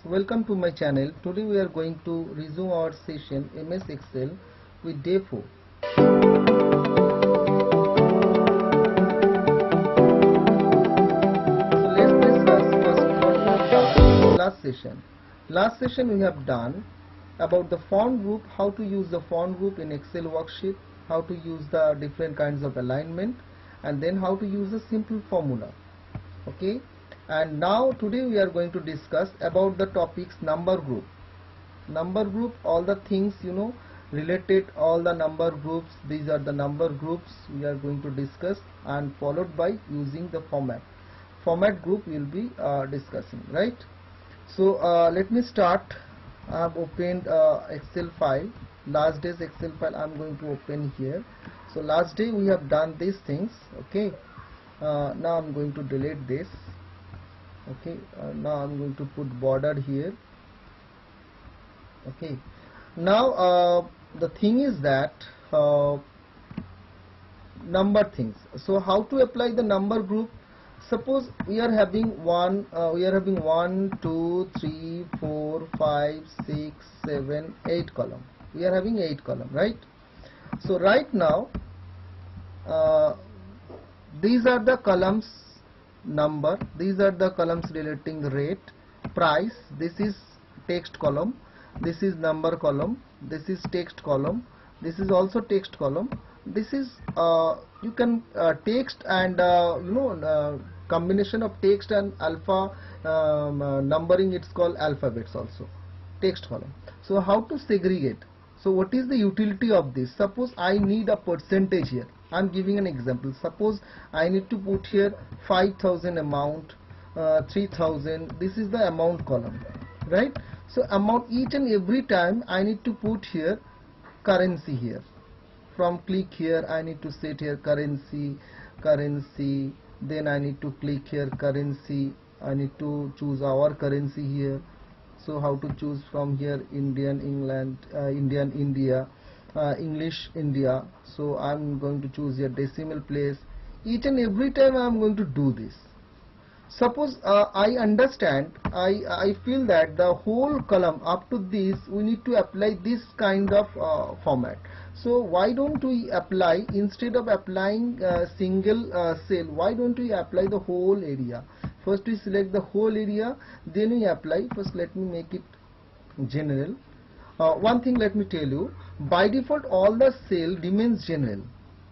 welcome to my channel. Today we are going to resume our session MS Excel with day 4. So let's discuss first what we have done last session. Last session we have done about the font group, how to use the font group in Excel worksheet, how to use the different kinds of alignment, and then how to use a simple formula. Okay, and now today we are going to discuss about the topics number group, all the things related, all the number groups. These are the number groups we are going to discuss, and followed by using the format group we will be discussing, right? So let me start. I have opened Excel file, last day's Excel file I am going to open here. So last day we have done these things. Okay, now I'm going to delete this. Okay, now I'm going to put border here. Okay, now the thing is that number things. So how to apply the number group? Suppose we are having 1, 2, 3, 4, 5, 6, 7, 8 column. We are having 8 column, right? So right now these are the columns number, these are the columns relating rate, price. This is text column, this is number column, this is text column, this is also text column, this is you can text and combination of text and alpha numbering, it's called alphabets also, text column. So how to segregate? So what is the utility of this? Suppose I need a percentage here. I am giving an example. Suppose I need to put here 5,000 amount, 3,000. This is the amount column, right? So amount, each and every time I need to put here currency here. From click here I need to set here currency. Then I need to click here currency. I need to choose our currency here. So how to choose from here? Indian England, Indian India, English India. So I'm going to choose here decimal place. Each and every time I'm going to do this. Suppose I understand, I feel that the whole column up to this we need to apply this kind of format. So why don't we apply, instead of applying single cell, why don't we apply the whole area? First we select the whole area, then we apply. First let me make it general. One thing let me tell you, by default all the cell remains general.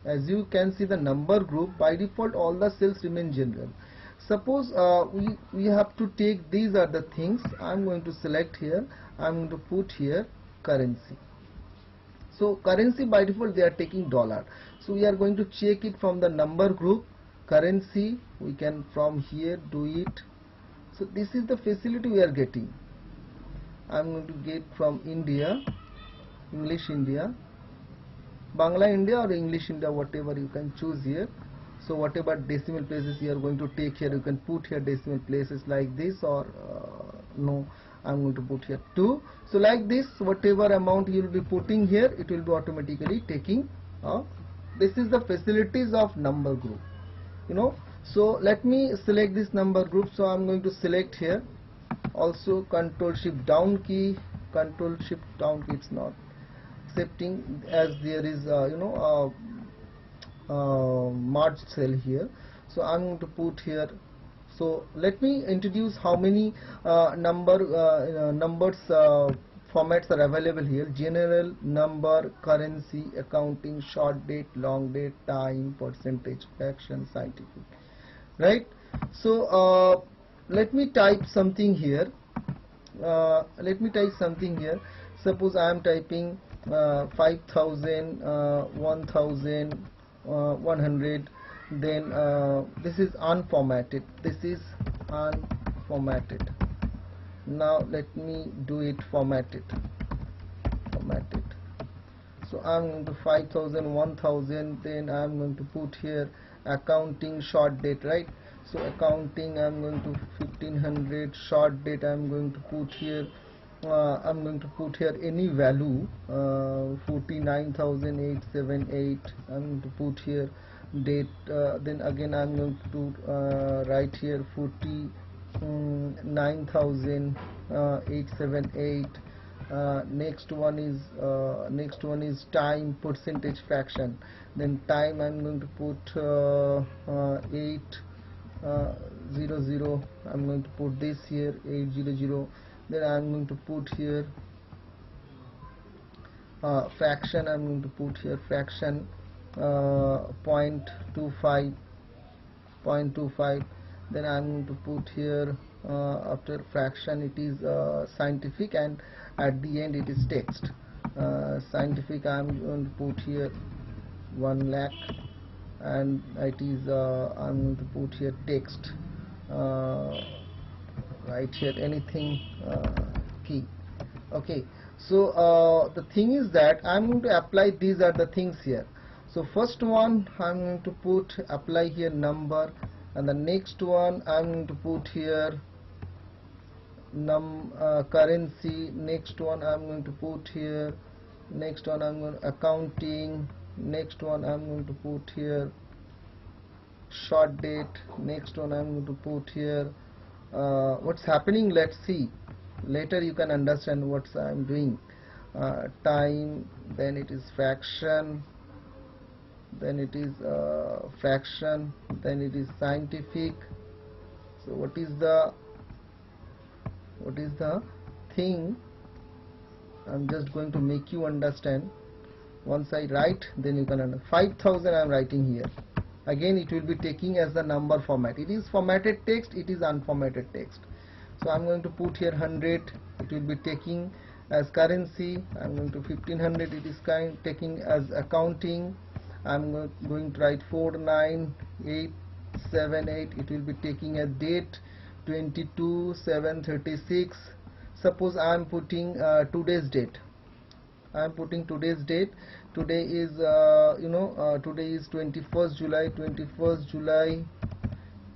As you can see the number group, by default all the cells remain general. Suppose we have to take, these are the things. I'm going to select here, I'm going to put here currency. So currency by default they are taking dollar. So we are going to check it from the number group. Currency we can from here do it. So this is the facility we are getting. I'm going to get from India, English India, Bangla India or English India, whatever you can choose here. So whatever decimal places you are going to take here, you can put here decimal places like this, or no, I'm going to put here 2. So like this, whatever amount you will be putting here, it will be automatically taking. This is the facilities of number group, So let me select this number group. So I'm going to select here. Also Control Shift down key. Control Shift down key, it's not accepting, as there is merged cell here. So I'm going to put here. So let me introduce how many numbers formats are available here. General, number, currency, accounting, short date, long date, time, percentage, fraction, scientific, right? So let me type something here. Suppose I am typing 5,000, 1,000, 100. Then this is unformatted. Now let me do it formatted. So I'm going to 5,000, 1,000. Then I'm going to put here accounting, short date, right? So accounting I'm going to 1,500. Short date I'm going to put here. I'm going to put here any value, 49,878. I'm going to put here date. Then again I'm going to write here 40 9,878. Next one is time percentage fraction. Then time I'm going to put 800. I'm going to put this here 800. Then I'm going to put here fraction. I'm going to put here fraction 0.25. Then I'm going to put here after fraction it is scientific, and at the end it is text. Scientific I'm going to put here 1 lakh, and it is I'm going to put here text right here anything key. Okay, so the thing is that I'm going to apply, these are the things here. So first one I'm going to put apply here number, and the next one I'm going to put here currency. Next one I'm going to put here, next one I'm going to accounting. Next one I'm going to put here short date. Next one I'm going to put here what's happening, let's see, later you can understand what I'm doing. Time, then it is fraction, then it is fraction, then it is scientific. So what is the thing, I'm just going to make you understand. Once I write, then you can understand. 5,000 I'm writing here. Again it will be taking as the number format. It is formatted text, it is unformatted text. So I'm going to put here 100, it will be taking as currency. I'm going to 1500, it is taking as accounting. I'm going to write 49878, it will be taking a date 22/7/36. Suppose I am putting today's date. I am putting today's date. Today is today is 21st July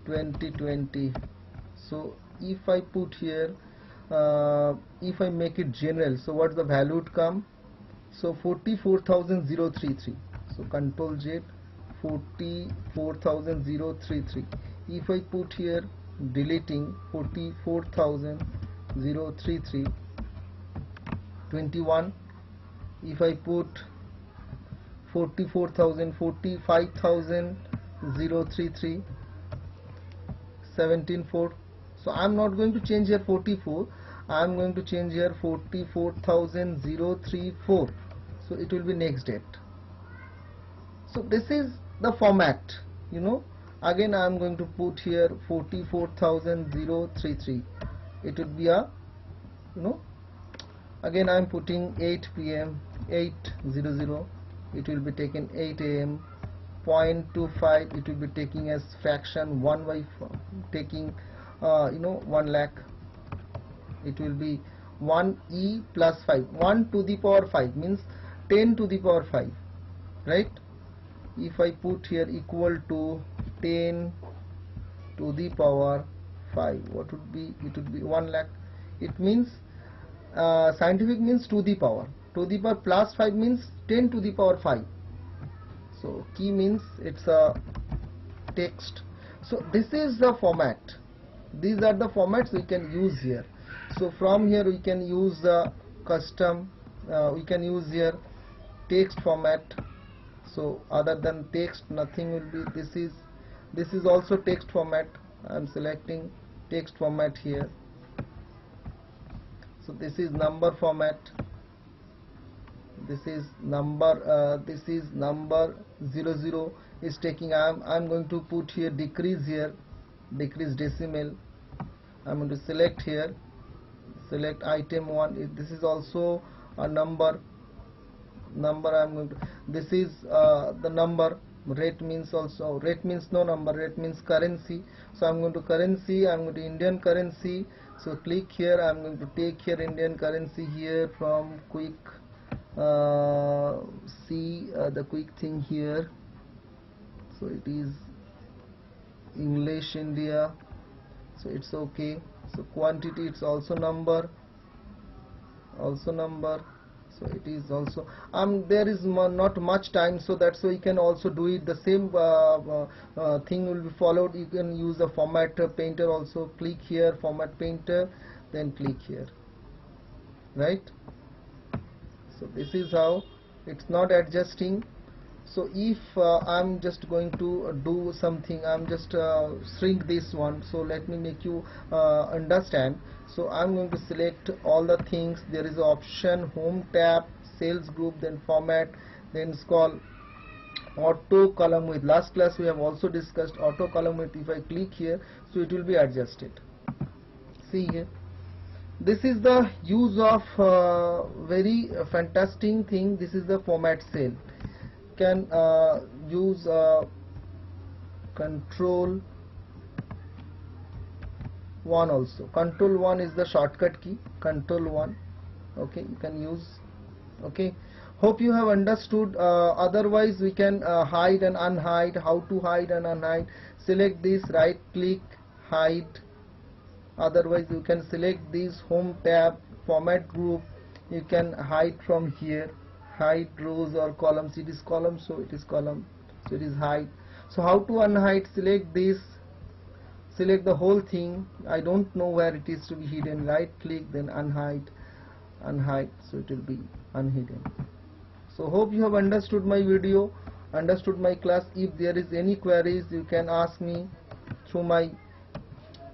2020. So if I put here if I make it general, so what's the value would come? So 44,033. So control Z, 44,033. If I put here deleting 44,033, 21. If I put 45,033, 17.4. So I'm not going to change here 44, I'm going to change here 44,034. So it will be next date. So this is the format, again I'm going to put here 44,033. it would be a again I'm putting 8 p.m. 8:00, it will be taken 8 a.m. 0.25, it will be taking as fraction 1 by taking 1 lakh. It will be 1e plus 5. 1 to the power 5 means 10 to the power 5, right? If I put here equal to 10 to the power 5, what would be? It would be 1 lakh. It means scientific means to the power plus 5 means 10 to the power 5. So key means it's a text. So this is the format. These are the formats we can use here. So from here we can use the custom, we can use here text format. So other than text nothing will be. This is also text format. I am selecting text format here. So this is number format. This is number 00 is taking. I'm going to put here decrease decimal. I'm going to select here, select item 1. This is also a number. I'm going to, this is the number. Rate means also, rate means no number, rate means currency. So I'm going to currency, I'm going to Indian currency. So click here, I'm going to take here Indian currency here from quick, see the quick thing here. So it is English India, so it's okay. So quantity, it's also number. So it is also there is not much time, so that's why you can also do it the same thing will be followed. You can use the format painter also. Click here, format painter, then click here, right? So this is how it's not adjusting. So if I'm just going to do something, I'm just shrink this one, so let me make you understand. So I'm going to select all the things. There is option, home tab, sales group, then format, then it's called auto column width. Last class we have also discussed auto column width. If I click here, so it will be adjusted. See here, this is the use of very fantastic thing. This is the format cell. Can use control 1 also. Control 1 is the shortcut key, control 1. Okay, you can use. Okay, hope you have understood. Otherwise we can hide and unhide. How to hide and unhide? Select this, right click, hide. Otherwise you can select this home tab, format group, you can hide from here. Hide rows or columns. It is column, so it is column, so it is hide. So how to unhide? Select this, select the whole thing. I don't know where it is to be hidden. Right click, then unhide, unhide, so it will be unhidden. So hope you have understood my video, understood my class. If there is any queries, you can ask me through my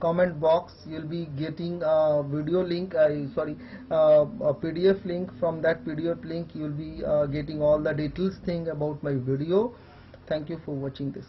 comment box. You'll be getting a video link, a PDF link. From that PDF link you'll be getting all the details thing about my video. Thank you for watching this.